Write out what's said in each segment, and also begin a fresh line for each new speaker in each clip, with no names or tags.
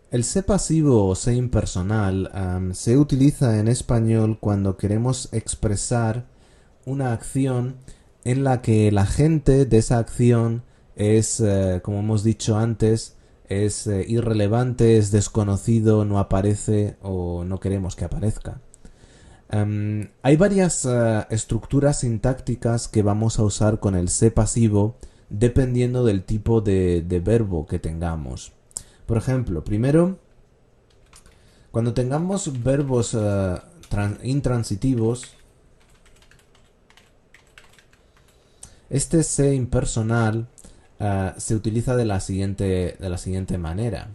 El sé pasivo o sé impersonal se utiliza en español cuando queremos expresar una acción en la que el agente de esa acción es, como hemos dicho antes, es irrelevante, es desconocido, no aparece o no queremos que aparezca. Hay varias estructuras sintácticas que vamos a usar con el sé pasivo dependiendo del tipo de verbo que tengamos. Por ejemplo, primero, cuando tengamos verbos intransitivos, este sé impersonal se utiliza de la siguiente manera.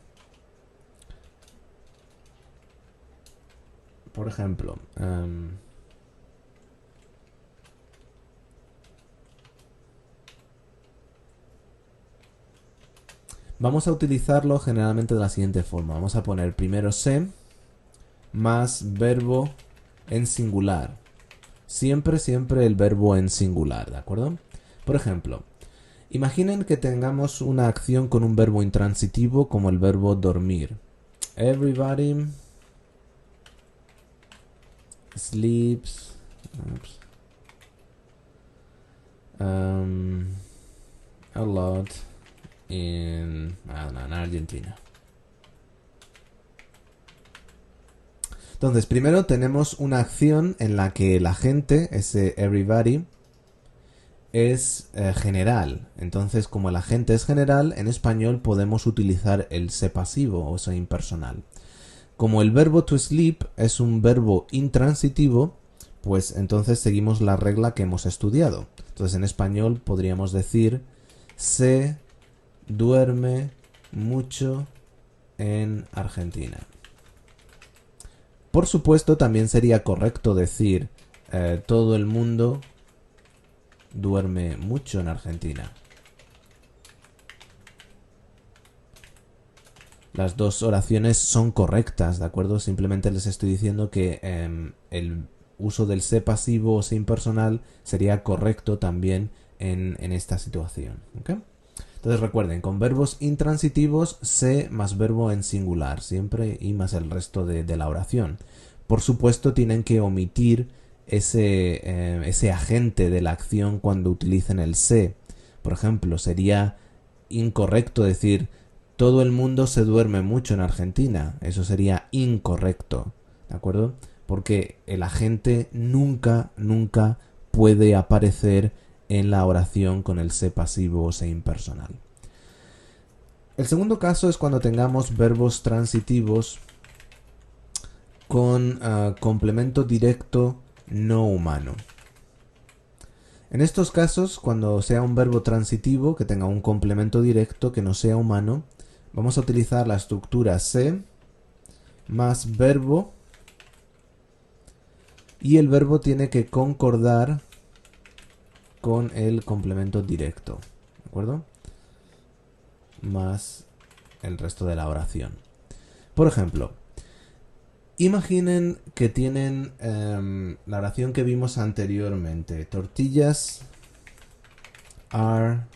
Por ejemplo, vamos a utilizarlo generalmente de la siguiente forma. Vamos a poner primero sé más verbo en singular. Siempre, siempre el verbo en singular, ¿de acuerdo? Por ejemplo, imaginen que tengamos una acción con un verbo intransitivo como el verbo dormir. Everybody sleeps oops, um, a lot in, I don't know, en Argentina. Entonces, primero tenemos una acción en la que la gente, ese everybody, es general. Entonces, como el agente es general, en español podemos utilizar el sé pasivo o sé impersonal. Como el verbo to sleep es un verbo intransitivo, pues entonces seguimos la regla que hemos estudiado. Entonces, en español podríamos decir se duerme mucho en Argentina. Por supuesto, también sería correcto decir todo el mundo duerme mucho en Argentina. Las dos oraciones son correctas, ¿de acuerdo? Simplemente les estoy diciendo que el uso del sé pasivo o sé impersonal sería correcto también en esta situación. ¿Ok? Entonces recuerden, con verbos intransitivos, sé más verbo en singular, siempre y más el resto de la oración. Por supuesto, tienen que omitir ese agente de la acción cuando utilicen el sé. Por ejemplo, sería incorrecto decir todo el mundo se duerme mucho en Argentina. Eso sería incorrecto, ¿de acuerdo? Porque el agente nunca, nunca puede aparecer en la oración con el sé pasivo o sé impersonal. El segundo caso es cuando tengamos verbos transitivos con complemento directo no humano. En estos casos, cuando sea un verbo transitivo que tenga un complemento directo que no sea humano, vamos a utilizar la estructura se más verbo y el verbo tiene que concordar con el complemento directo, ¿de acuerdo? Más el resto de la oración. Por ejemplo, imaginen que tienen la oración que vimos anteriormente. Tortillas are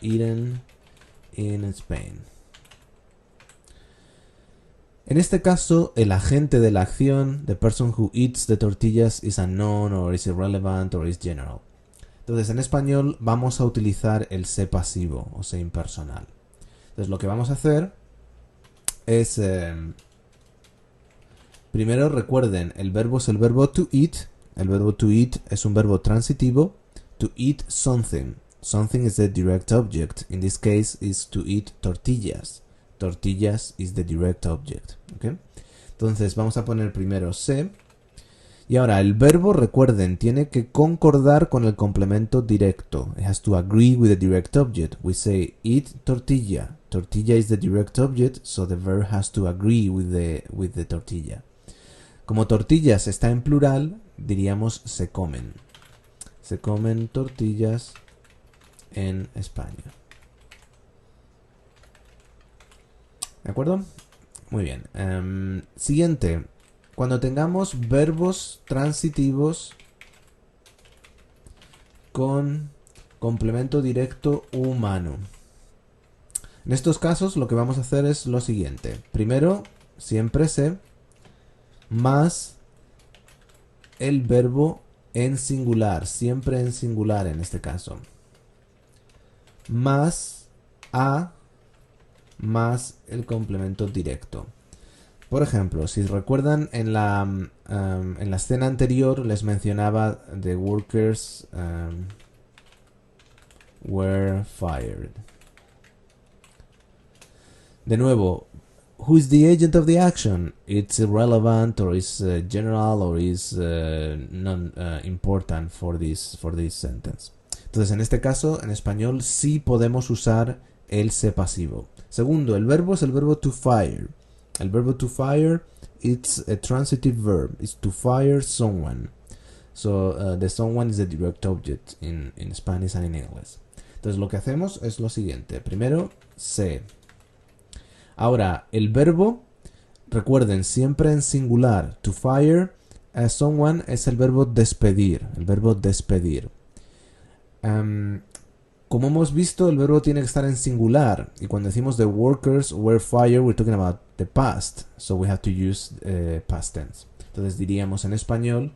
eaten in Spain. En este caso, el agente de la acción, the person who eats the tortillas, is unknown or is irrelevant or is general. Entonces, en español vamos a utilizar el sé pasivo o sé impersonal. Entonces, lo que vamos a hacer es primero recuerden, el verbo es el verbo to eat. El verbo to eat es un verbo transitivo. To eat something. Something is the direct object. In this case is to eat tortillas. Tortillas is the direct object. ¿Okay? Entonces vamos a poner primero se. Y ahora el verbo, recuerden, tiene que concordar con el complemento directo. It has to agree with the direct object. We say eat tortilla. Tortilla is the direct object, so the verb has to agree with the tortilla. Como tortillas está en plural, diríamos se comen. Se comen tortillas en España. ¿De acuerdo? Muy bien. Siguiente. Cuando tengamos verbos transitivos con complemento directo humano. En estos casos lo que vamos a hacer es lo siguiente. Primero, siempre se más el verbo en singular, siempre en singular en este caso, más a más el complemento directo. Por ejemplo, si recuerdan en la escena anterior les mencionaba the workers were fired. De nuevo, who is the agent of the action? It's irrelevant or is general or is non important for this sentence. Entonces, en este caso, en español sí podemos usar el se pasivo. Segundo, el verbo es el verbo to fire. El verbo to fire, it's a transitive verb. It's to fire someone. So, the someone is the direct object in Spanish and in English. Entonces, lo que hacemos es lo siguiente. Primero, se. Ahora, el verbo, recuerden, siempre en singular. To fire someone es el verbo despedir. El verbo despedir. Como hemos visto, el verbo tiene que estar en singular. Y cuando decimos the workers were fired, we're talking about the past. So we have to use past tense. Entonces diríamos en español,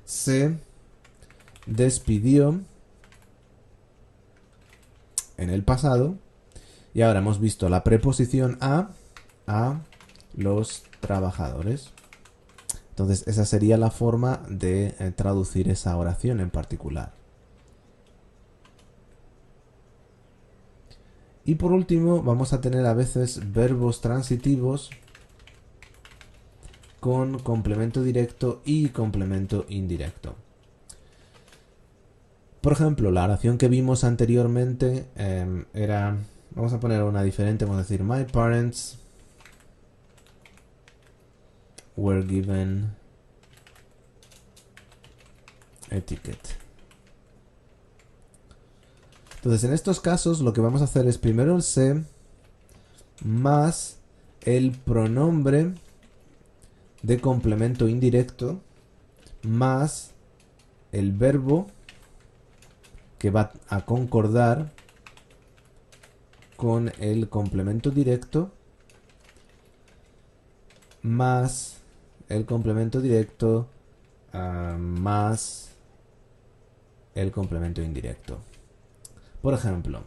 se despidió en el pasado. Y ahora hemos visto la preposición a los trabajadores. Entonces esa sería la forma de traducir esa oración en particular. Y por último vamos a tener a veces verbos transitivos con complemento directo y complemento indirecto. Por ejemplo, la oración que vimos anteriormente era... Vamos a poner una diferente, vamos a decir my parents were given a ticket. Entonces, en estos casos lo que vamos a hacer es primero el se más el pronombre de complemento indirecto más el verbo que va a concordar con el complemento directo más el complemento directo más el complemento indirecto. Por ejemplo,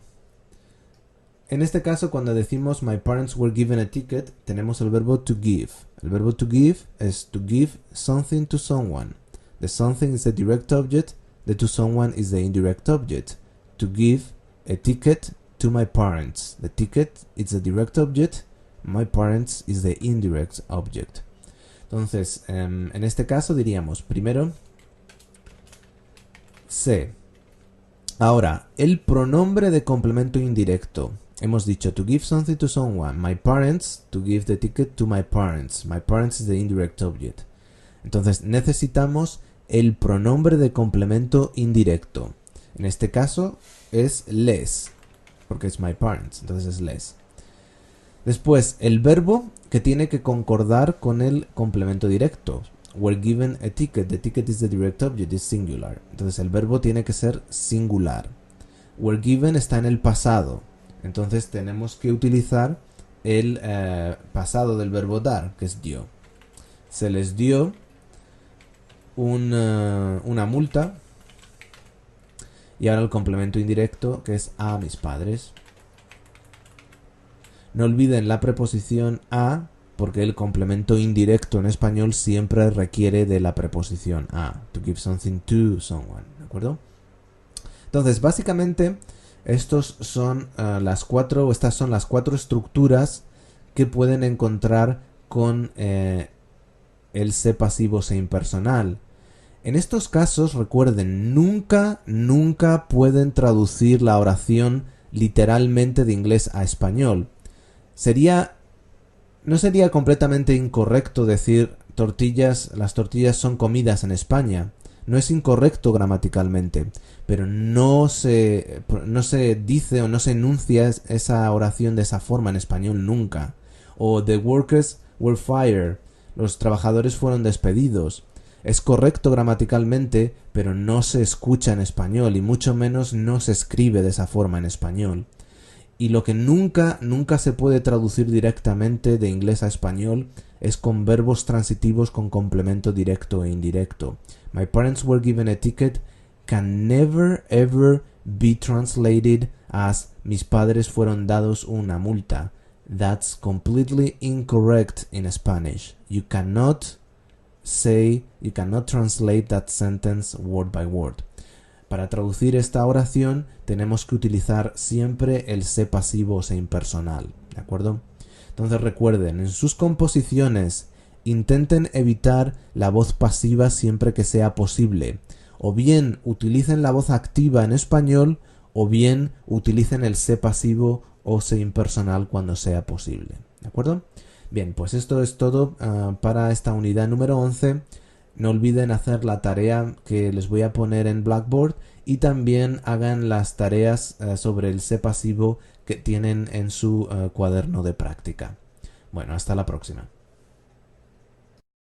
en este caso cuando decimos my parents were given a ticket, tenemos el verbo to give. El verbo to give es to give something to someone. The something is the direct object, the to someone is the indirect object. To give a ticket to my parents. The ticket is the direct object, my parents is the indirect object. Entonces, en este caso diríamos primero se. Ahora, el pronombre de complemento indirecto. Hemos dicho to give something to someone. My parents, to give the ticket to my parents. My parents is the indirect object. Entonces necesitamos el pronombre de complemento indirecto. En este caso es les, porque es my parents, entonces es les. Después, el verbo que tiene que concordar con el complemento directo. Were given a ticket. The ticket is the direct object, is singular. Entonces el verbo tiene que ser singular. Were given está en el pasado. Entonces tenemos que utilizar el pasado del verbo dar, que es dio. Se les dio una multa. Y ahora el complemento indirecto, que es a mis padres. No olviden la preposición a, porque el complemento indirecto en español siempre requiere de la preposición a. To give something to someone. ¿De acuerdo? Entonces, básicamente, estas son las cuatro estructuras que pueden encontrar con el se pasivo se impersonal. En estos casos, recuerden, nunca pueden traducir la oración literalmente de inglés a español. No sería completamente incorrecto decir las tortillas son comidas en España. No es incorrecto gramaticalmente, pero no se dice o no se enuncia esa oración de esa forma en español nunca. O the workers were fired. Los trabajadores fueron despedidos. Es correcto gramaticalmente, pero no se escucha en español y mucho menos no se escribe de esa forma en español. Y lo que nunca se puede traducir directamente de inglés a español es con verbos transitivos con complemento directo e indirecto. My parents were given a ticket can never ever be translated as mis padres fueron dados una multa. That's completely incorrect in Spanish. You cannot translate that sentence word by word. Para traducir esta oración tenemos que utilizar siempre el sé pasivo o sé impersonal, ¿de acuerdo? Entonces recuerden, en sus composiciones intenten evitar la voz pasiva siempre que sea posible. O bien utilicen la voz activa en español o bien utilicen el sé pasivo o sé impersonal cuando sea posible, ¿de acuerdo? Bien, pues esto es todo para esta unidad número 11. No olviden hacer la tarea que les voy a poner en Blackboard y también hagan las tareas sobre el sé pasivo que tienen en su cuaderno de práctica. Bueno, hasta la próxima.